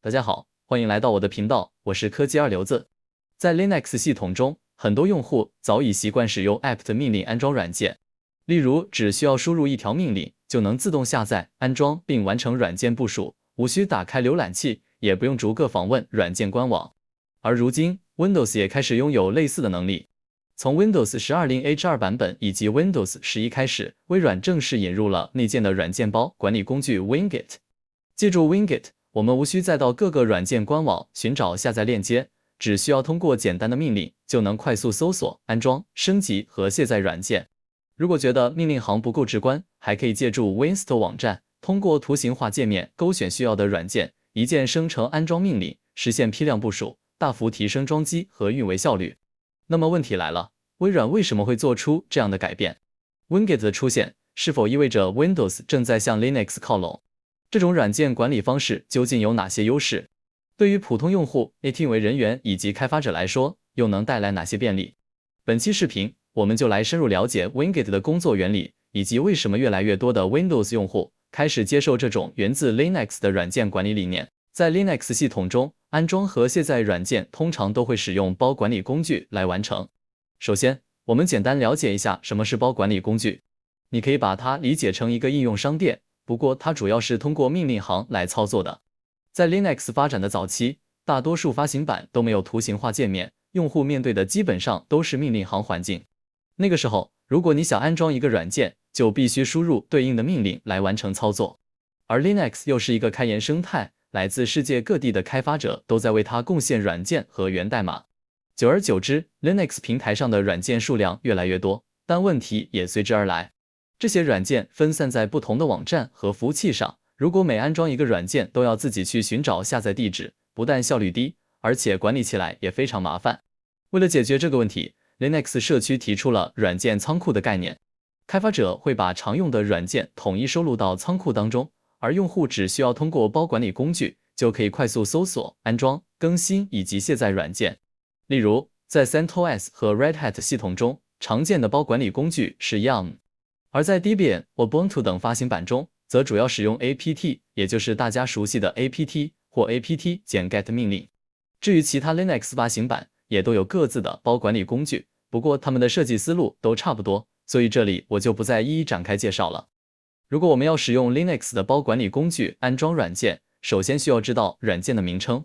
大家好，歡迎來到我的頻道，我是科技二流子。在 Linux 系統中，很多用戶早已習慣使用 apt 命令安裝軟件，例如只需要輸入一條命令，就能自動下載、安裝並完成軟件部署，無需打開瀏覽器，也不用逐個訪問軟件官網。而如今 ，Windows 也開始擁有類似的能力。從 Windows 10.20H2 版本以及 Windows 11開始，微軟正式引入了內建的軟件包管理工具 Wingit。借助 Wingit， 我們無需再到各個軟件官網尋找下載鏈接，只需要通過簡單的命令，就能快速搜索、安裝、升級和卸載軟件。如果覺得命令行不夠直觀，還可以借助 Winstall 網站，通過圖形化界面勾選需要的軟件，一鍵生成安裝命令，實現批量部署，大幅提升裝機和運維效率。那麼問題來了，微軟為什麼會做出這樣的改變？ Wingit 的出現是否意味着 Windows 正在向 Linux 靠攏？這種軟件管理方式究竟有哪些優勢？對於普通用戶、運維人員以及開發者來說，又能帶來哪些便利？本期視頻，我們就來深入了解 Wingit 的工作原理，以及為什麼越來越多的 Windows 用戶開始接受這種源自 Linux 的軟件管理理念。在 Linux 系統中，安裝和卸載軟件通常都會使用包管理工具來完成。首先，我們簡單了解一下什麼是包管理工具。你可以把它理解成一個應用商店，不過它主要是通過命令行來操作的。在 Linux 發展的早期，大多數發行版都沒有圖形化界面，用戶面對的基本上都是命令行環境。那個時候，如果你想安裝一個軟件，就必須輸入對應的命令來完成操作。而 Linux 又是一個開源生態，來自世界各地的開發者都在為它貢獻軟件和源代碼。久而久之 ，Linux 平台上的軟件數量越來越多，但問題也隨之而來。這些軟件分散在不同的網站和服務器上，如果每安裝一個軟件都要自己去尋找下載地址，不但效率低，而且管理起來也非常麻煩。為了解決這個問題， Linux 社區提出了軟件倉庫的概念。開發者會把常用的軟件統一收錄到倉庫當中，而用戶只需要通過包管理工具，就可以快速搜索、安裝、更新以及卸載軟件。例如，在 CentOS 和 Red Hat 系統中，常見的包管理工具是 yum， 而在 Debian、Ubuntu 等发行版中，則主要使用 apt， 也就是大家熟悉的 apt 或 apt-get 命令。至於其他 Linux 发行版，也都有各自的包管理工具，不過它們的設計思路都差不多，所以這裡我就不再一一展開介紹了。如果我們要使用 Linux 的包管理工具安裝軟件，首先需要知道軟件的名稱。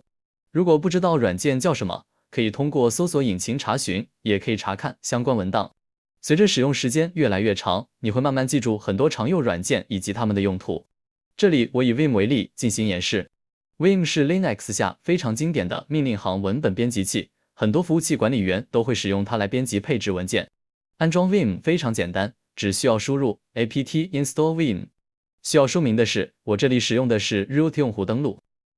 如果不知道軟件叫什麼，可以通過搜索引擎查詢，也可以查看相關文檔。隨着使用時間越來越長，你會慢慢記住很多常用軟件以及它們的用途。這裡我以 Vim 為例進行演示。Vim 是 Linux 下非常經典的命令行文本編輯器，很多服務器管理員都會使用它來編輯配置文件。安裝 Vim 非常簡單，只需要輸入 apt install vim。需要說明的是，我這裡使用的是 root 用戶登錄。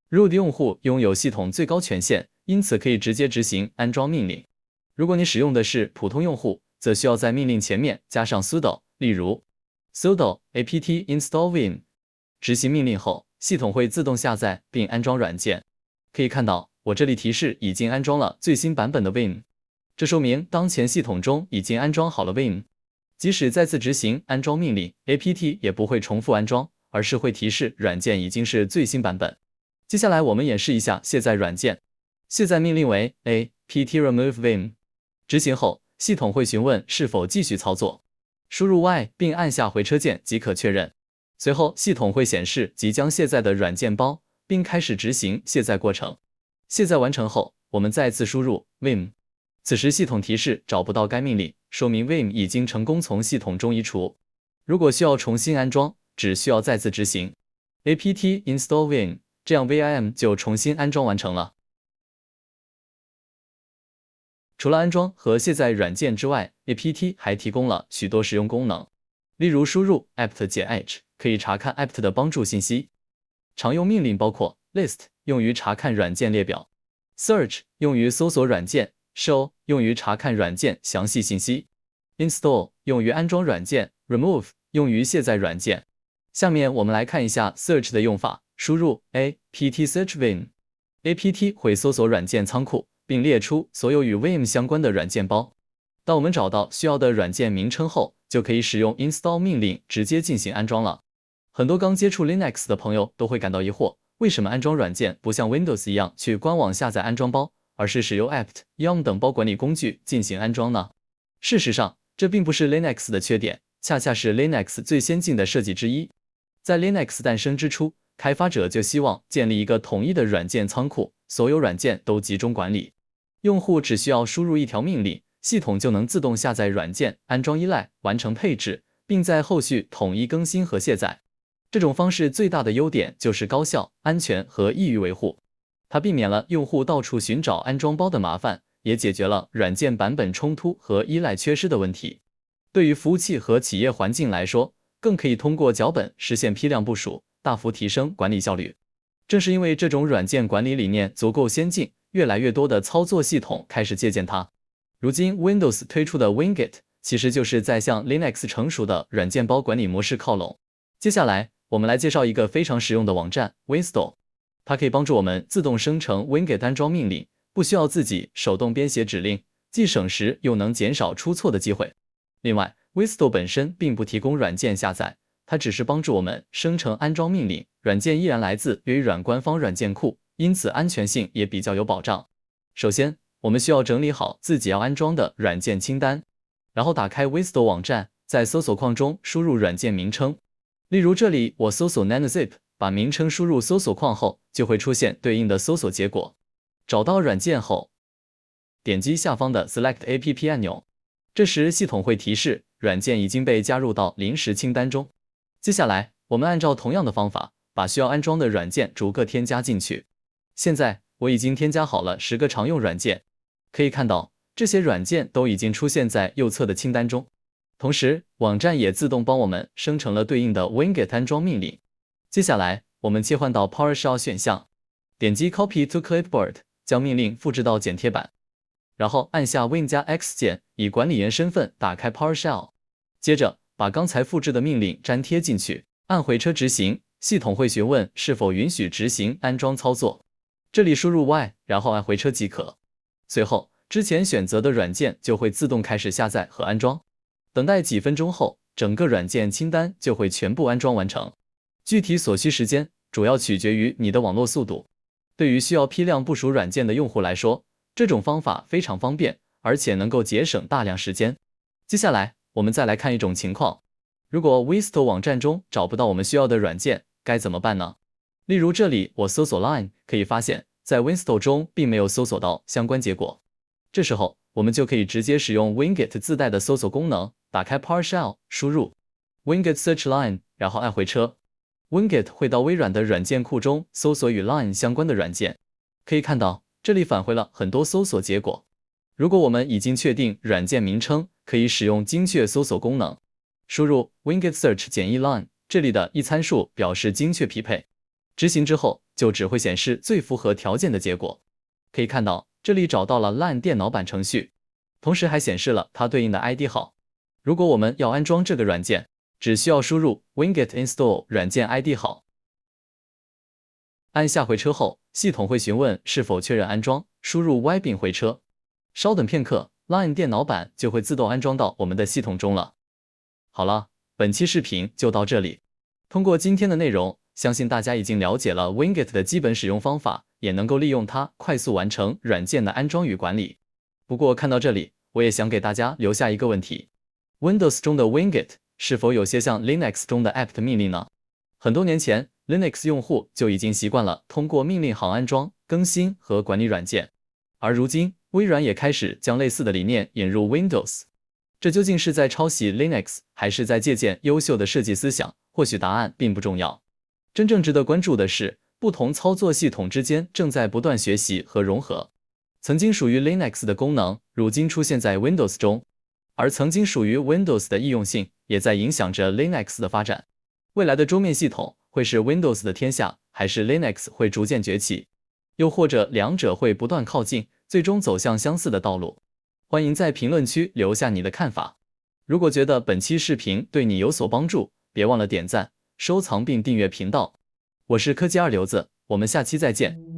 root 用戶擁有系統最高權限，因此可以直接執行安裝命令。如果你使用的是普通用戶，則需要在命令前面加上 sudo， 例如 sudo apt install vim。執行命令後，系統會自動下載並安裝軟件。可以看到，我這裡提示已經安裝了最新版本的 Vim， 這說明當前系統中已經安裝好了 Vim。即使再次執行安裝命令 ，apt 也不會重複安裝，而是會提示軟件已經是最新版本。接下來我們演示一下卸載軟件。卸載命令為 apt remove vim。執行後，系統會詢問是否繼續操作，輸入 y 並按下回車鍵即可確認。隨後，系統會顯示即將卸載的軟件包，並開始執行卸載過程。卸載完成後，我們再次輸入 vim。此時系統提示找不到該命令，說明 Vim 已經成功從系統中移除。如果需要重新安裝，只需要再次執行 apt install vim， 這樣 Vim 就重新安裝完成了。除了安裝和卸載軟件之外， apt 還提供了許多實用功能。例如輸入 apt-h 可以查看 apt 的幫助信息。常用命令包括 list 用於查看軟件列表， search 用於搜索軟件，show 用於查看軟件詳細信息， install 用於安裝軟件， remove 用於卸載軟件。下面我們來看一下 search 的用法，輸入 apt search vim。apt 會搜索軟件倉庫，並列出所有與 vim 相關的軟件包。當我們找到需要的軟件名稱後，就可以使用 install 命令直接進行安裝了。很多剛接觸 Linux 的朋友都會感到疑惑，為什麼安裝軟件不像 Windows 一樣去官網下載安裝包，而是使用 apt、yum 等包管理工具進行安裝呢？事實上，這並不是 Linux 的缺點，恰恰是 Linux 最先進的設計之一。在 Linux 誕生之初，開發者就希望建立一個統一的軟件倉庫，所有軟件都集中管理。用戶只需要輸入一條命令，系統就能自動下載軟件、安裝依賴、完成配置，並在後續統一更新和卸載。這種方式最大的優點就是高效、安全和易於維護。它避免了用戶到處尋找安裝包的麻煩，也解決了軟件版本衝突和依賴缺失的問題。對於服務器和企業環境來說，更可以通過腳本實現批量部署，大幅提升管理效率。正是因為這種軟件管理理念足夠先進，越來越多的操作系統開始借鑑它。如今 Windows 推出的 Wingate 其實就是在向 Linux 成熟的軟件包管理模式靠攏。接下來，我們來介紹一個非常實用的網站 Winstall， 它可以幫助我們自動生成 Wingate 安裝命令，不需要自己手動編寫指令，既省時又能減少出錯的機會。另外 Winstall 本身並不提供軟件下載，它只是帮助我們生成安裝命令，軟件依然來自微軟官方軟件庫，因此安全性也比較有保障。首先，我們需要整理好自己要安裝的軟件清单，然後打開 Winstall 網站，在搜索框中輸入軟件名稱。例如這裡我搜索 nanozip， 把名稱輸入搜索框後，就會出現對應的搜索結果。找到軟件後，點擊下方的 Select App 按鈕，這時系統會提示軟件已經被加入到臨時清單中。接下來，我們按照同樣的方法，把需要安裝的軟件逐個添加進去。現在我已經添加好了10個常用軟件，可以看到這些軟件都已經出現在右側的清單中。同時，網站也自動幫我們生成了對應的 Wingate 安裝命令。接下來，我們切換到 PowerShell 選項，點擊 Copy to Clipboard， 將命令複製到剪貼板，然後按下 Win+X 鍵，以管理員身份打開 PowerShell。接着，把剛才複製的命令粘貼進去，按回車執行，系統會詢問是否允許執行安裝操作。這裡輸入 Y， 然後按回車即可。隨後，之前選擇的軟件就會自動開始下載和安裝。等待幾分鐘後，整個軟件清單就會全部安裝完成。具體所需時間主要取決於你的網絡速度。對於需要批量部署軟件的用戶來說，這種方法非常方便，而且能夠節省大量時間。接下來，我們再來看一種情況。如果 Winstall 網站中找不到我們需要的軟件，該怎麼辦呢？例如這裡我搜索 Line， 可以發現在 Winstall 中並沒有搜索到相關結果。這時候，我們就可以直接使用 Wingate 自帶的搜索功能，打開 PowerShell， 輸入 Wingate Search Line， 然後按回車。Wingate 會到微軟的軟件庫中搜索與 Line 相關的軟件。可以看到，這裡返回了很多搜索結果。如果我們已經確定軟件名稱，可以使用精確搜索功能，輸入 Wingate Search -e Line， 這裡的一參數表示精確匹配。執行之後，就只會顯示最符合條件的結果。可以看到，這裡找到了 Line 電腦版程序，同時還顯示了它對應的 ID 號。如果我們要安裝這個軟件，只需要輸入 Wingate install 軟件 ID 號。按下回車後，系統會詢問是否確認安裝，輸入 Y 並回車。稍等片刻， Line 電腦版就會自動安裝到我們的系統中了。好了，本期視頻就到這裡。通過今天的內容，相信大家已經了解了 Wingate 的基本使用方法，也能夠利用它快速完成軟件的安裝與管理。不過看到這裡，我也想給大家留下一個問題。Windows 中的 Wingate 是否有些像 Linux 中的 apt 命令呢？很多年前 ，Linux 用戶就已經習慣了通過命令行安裝、更新和管理軟件，而如今微軟也開始將類似的理念引入 Windows。這究竟是在抄襲 Linux， 還是在借鑑優秀的設計思想？或許答案並不重要。真正值得關注的是，不同操作系統之間正在不斷學習和融合。曾經屬於 Linux 的功能，如今出現在 Windows 中，而曾經屬於 Windows 的易用性，也在影響着 Linux 的發展。未來的桌面系統會是 Windows 的天下，還是 Linux 會逐漸崛起？又或者兩者會不斷靠近，最終走向相似的道路？歡迎在評論區留下你的看法。如果覺得本期視頻對你有所幫助，別忘了點讚、收藏並訂閱頻道。我是科技二流子，我們下期再見。